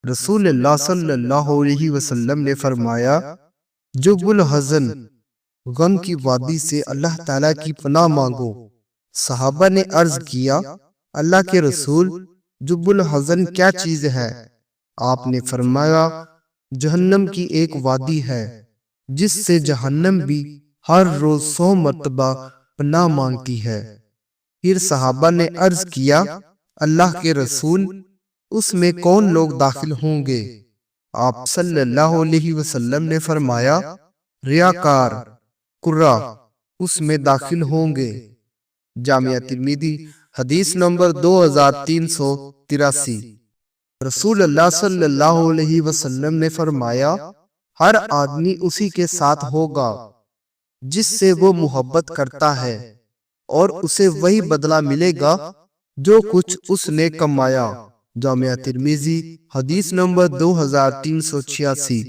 رسول اللہ صلی اللہ علیہ وسلم نے فرمایا، جب الحزن غم کی وادی سے اللہ تعالیٰ کی پناہ مانگو۔ صحابہ نے عرض کیا، اللہ کے رسول، جب الحزن کیا چیز ہے؟ آپ نے فرمایا، جہنم کی ایک وادی ہے جس سے جہنم بھی ہر روز 100 مرتبہ پناہ مانگتی ہے۔ پھر صحابہ نے عرض کیا، اللہ کے رسول، اس میں کون لوگ داخل ہوں گے؟ آپ صلی اللہ علیہ وسلم نے فرمایا، ریاکار، قرہ اس میں داخل ہوں گے۔ جامعہ ترمذی حدیث نمبر 2383۔ رسول اللہ صلی اللہ علیہ وسلم نے فرمایا، ہر آدمی اسی کے ساتھ ہوگا جس سے وہ محبت کرتا ہے، اور اسے وہی بدلہ ملے گا جو کچھ اس نے کمایا۔ جامعہ ترمذی حدیث نمبر 2386۔